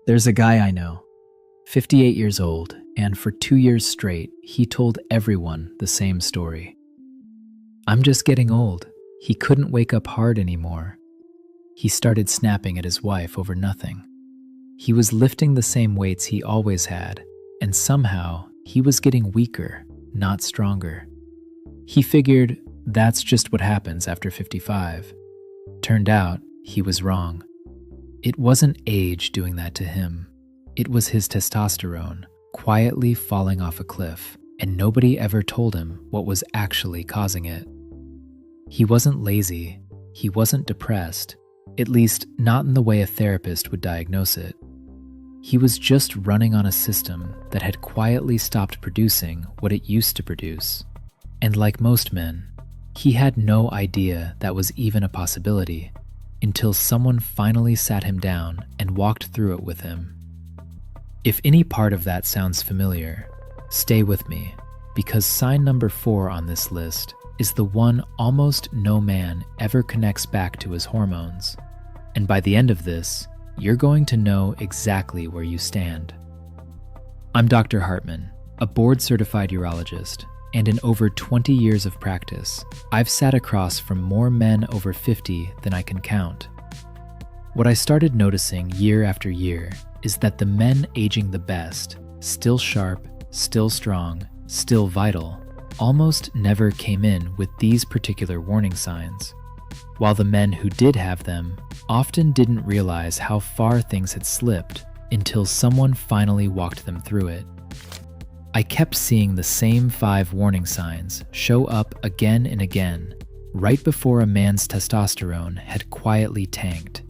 There's a guy I know, 58 years old, and for 2 years straight, he told everyone the same story. I'm just getting old. He couldn't wake up hard anymore. He started snapping at his wife over nothing. He was lifting the same weights he always had, and somehow he was getting weaker, not stronger. He figured that's just what happens after 55. Turned out he was wrong. It wasn't age doing that to him. It was his testosterone quietly falling off a cliff, and nobody ever told him what was actually causing it. He wasn't lazy. He wasn't depressed, at least not in the way a therapist would diagnose it. He was just running on a system that had quietly stopped producing what it used to produce. And like most men, he had no idea that was even a possibility until someone finally sat him down and walked through it with him. If any part of that sounds familiar, stay with me, because sign number 4 on this list is the one almost no man ever connects back to his hormones. And by the end of this, you're going to know exactly where you stand. I'm Dr. Hartman, a board-certified urologist, and in over 20 years of practice, I've sat across from more men over 50 than I can count. What I started noticing year after year is that the men aging the best, still sharp, still strong, still vital, almost never came in with these particular warning signs, while the men who did have them often didn't realize how far things had slipped until someone finally walked them through it. I kept seeing the same 5 warning signs show up again and again, right before a man's testosterone had quietly tanked.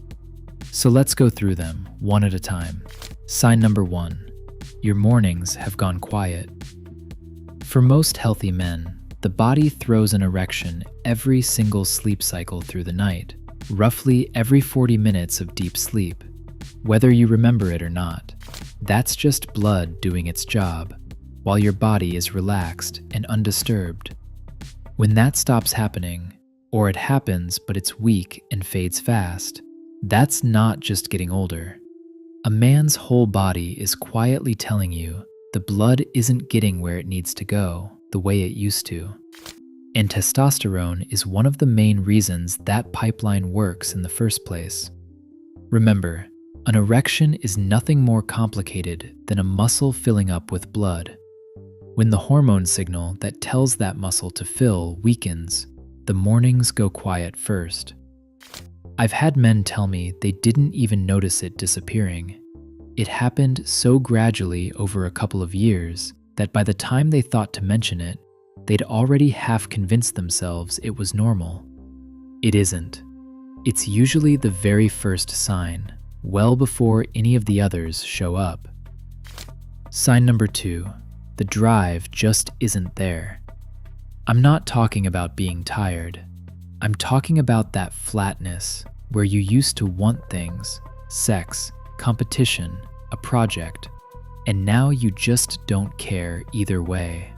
So let's go through them, one at a time. Sign number 1, your mornings have gone quiet. For most healthy men, the body throws an erection every single sleep cycle through the night, roughly every 40 minutes of deep sleep. Whether you remember it or not, that's just blood doing its job, while your body is relaxed and undisturbed. When that stops happening, or it happens but it's weak and fades fast, that's not just getting older. A man's whole body is quietly telling you the blood isn't getting where it needs to go the way it used to. And testosterone is one of the main reasons that pipeline works in the first place. Remember, an erection is nothing more complicated than a muscle filling up with blood. When the hormone signal that tells that muscle to fill weakens, the mornings go quiet first. I've had men tell me they didn't even notice it disappearing. It happened so gradually over a couple of years that by the time they thought to mention it, they'd already half convinced themselves it was normal. It isn't. It's usually the very first sign, well before any of the others show up. Sign number 2, the drive just isn't there. I'm not talking about being tired. I'm talking about that flatness where you used to want things, sex, competition, a project, and now you just don't care either way.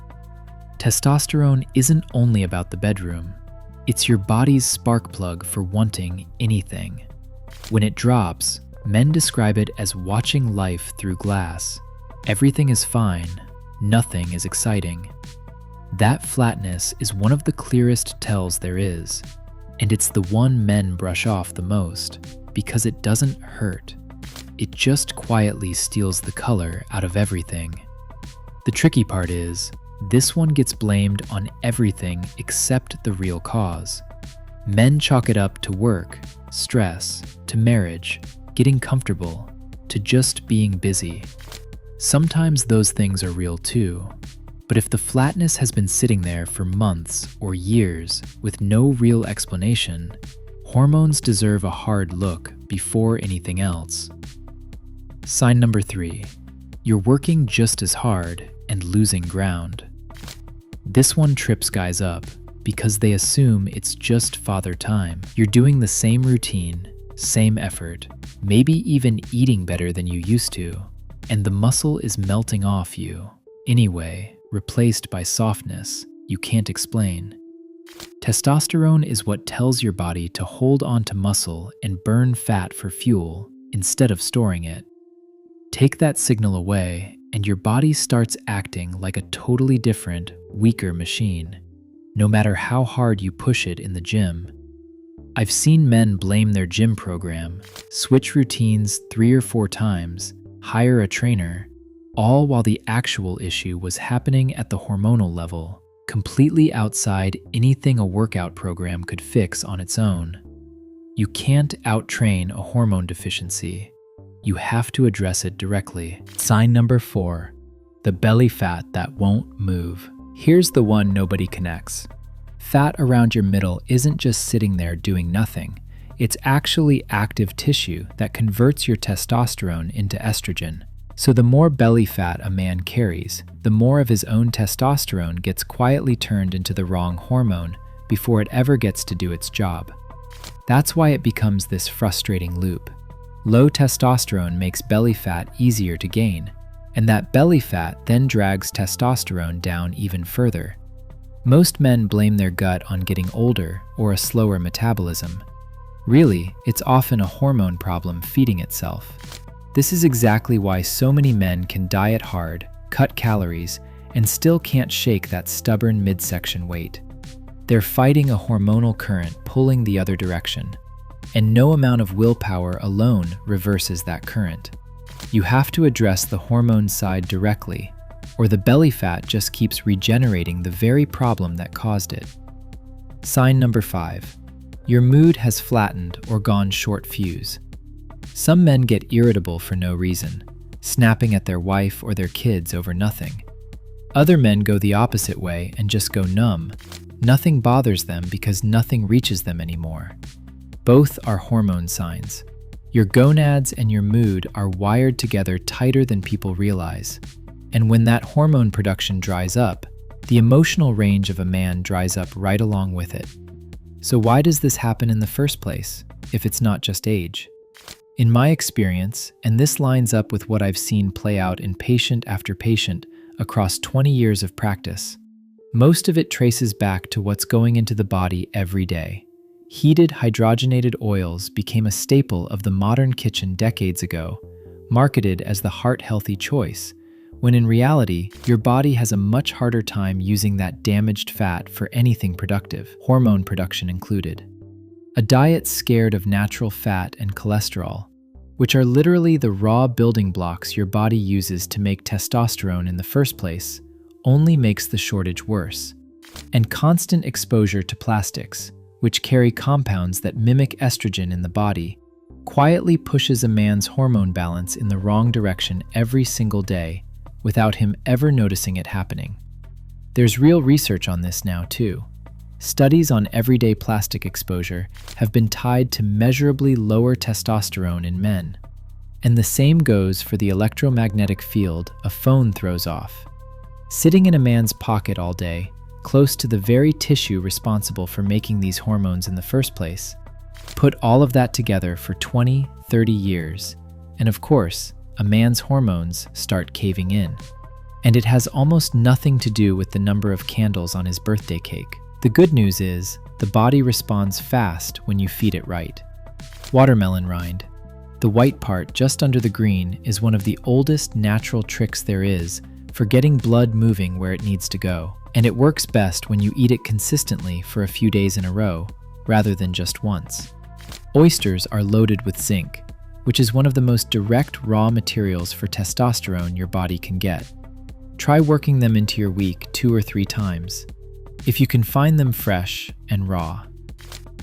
Testosterone isn't only about the bedroom. It's your body's spark plug for wanting anything. When it drops, men describe it as watching life through glass. Everything is fine, nothing is exciting. That flatness is one of the clearest tells there is, and it's the one men brush off the most because it doesn't hurt. It just quietly steals the color out of everything. The tricky part is, this one gets blamed on everything except the real cause. Men chalk it up to work, stress, to marriage, getting comfortable, to just being busy. Sometimes those things are real too, but if the flatness has been sitting there for months or years with no real explanation, hormones deserve a hard look before anything else. Sign number 3, you're working just as hard and losing ground. This one trips guys up because they assume it's just father time. You're doing the same routine, same effort, maybe even eating better than you used to, and the muscle is melting off you, anyway, replaced by softness you can't explain. Testosterone is what tells your body to hold on to muscle and burn fat for fuel instead of storing it. Take that signal away, and your body starts acting like a totally different, weaker machine, no matter how hard you push it in the gym. I've seen men blame their gym program, switch routines 3 or 4 times, hire a trainer, all while the actual issue was happening at the hormonal level, completely outside anything a workout program could fix on its own. You can't out-train a hormone deficiency. You have to address it directly. Sign number 4, the belly fat that won't move. Here's the one nobody connects. Fat around your middle isn't just sitting there doing nothing. It's actually active tissue that converts your testosterone into estrogen. So the more belly fat a man carries, the more of his own testosterone gets quietly turned into the wrong hormone before it ever gets to do its job. That's why it becomes this frustrating loop. Low testosterone makes belly fat easier to gain, and that belly fat then drags testosterone down even further. Most men blame their gut on getting older or a slower metabolism. Really, it's often a hormone problem feeding itself. This is exactly why so many men can diet hard, cut calories, and still can't shake that stubborn midsection weight. They're fighting a hormonal current pulling the other direction, and no amount of willpower alone reverses that current. You have to address the hormone side directly, or the belly fat just keeps regenerating the very problem that caused it. Sign number 5. Your mood has flattened or gone short fuse. Some men get irritable for no reason, snapping at their wife or their kids over nothing. Other men go the opposite way and just go numb. Nothing bothers them because nothing reaches them anymore. Both are hormone signs. Your gonads and your mood are wired together tighter than people realize. And when that hormone production dries up, the emotional range of a man dries up right along with it. So why does this happen in the first place, if it's not just age? In my experience, and this lines up with what I've seen play out in patient after patient across 20 years of practice, most of it traces back to what's going into the body every day. Heated hydrogenated oils became a staple of the modern kitchen decades ago, marketed as the heart-healthy choice, when in reality, your body has a much harder time using that damaged fat for anything productive, hormone production included. A diet scared of natural fat and cholesterol, which are literally the raw building blocks your body uses to make testosterone in the first place, only makes the shortage worse. And constant exposure to plastics, which carry compounds that mimic estrogen in the body, quietly pushes a man's hormone balance in the wrong direction every single day without him ever noticing it happening. There's real research on this now, too. Studies on everyday plastic exposure have been tied to measurably lower testosterone in men. And the same goes for the electromagnetic field a phone throws off. Sitting in a man's pocket all day, close to the very tissue responsible for making these hormones in the first place, put all of that together for 20, 30 years, and of course, a man's hormones start caving in. And it has almost nothing to do with the number of candles on his birthday cake. The good news is, the body responds fast when you feed it right. Watermelon rind. The white part just under the green is one of the oldest natural tricks there is for getting blood moving where it needs to go. And it works best when you eat it consistently for a few days in a row, rather than just once. Oysters are loaded with zinc, which is one of the most direct raw materials for testosterone your body can get. Try working them into your week 2 or 3 times, if you can find them fresh and raw.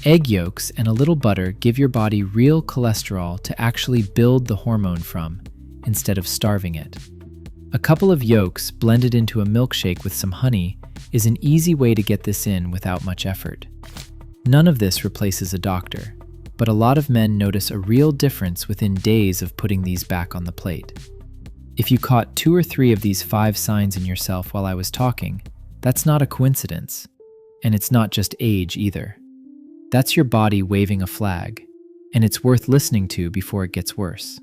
Egg yolks and a little butter give your body real cholesterol to actually build the hormone from, instead of starving it. A couple of yolks blended into a milkshake with some honey is an easy way to get this in without much effort. None of this replaces a doctor, but a lot of men notice a real difference within days of putting these back on the plate. If you caught 2 or 3 of these 5 signs in yourself while I was talking, that's not a coincidence. And it's not just age either. That's your body waving a flag, and it's worth listening to before it gets worse.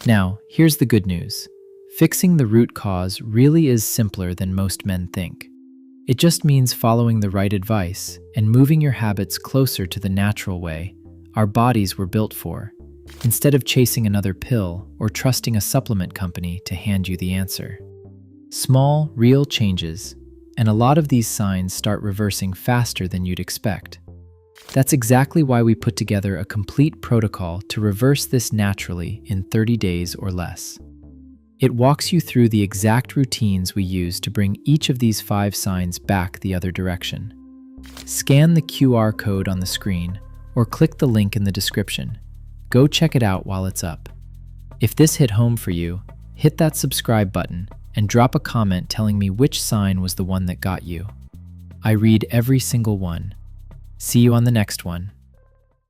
Now, here's the good news. Fixing the root cause really is simpler than most men think. It just means following the right advice and moving your habits closer to the natural way our bodies were built for, instead of chasing another pill or trusting a supplement company to hand you the answer. Small, real changes, and a lot of these signs start reversing faster than you'd expect. That's exactly why we put together a complete protocol to reverse this naturally in 30 days or less. It walks you through the exact routines we use to bring each of these 5 signs back the other direction. Scan the QR code on the screen or click the link in the description. Go check it out while it's up. If this hit home for you, hit that subscribe button and drop a comment telling me which sign was the one that got you. I read every single one. See you on the next one.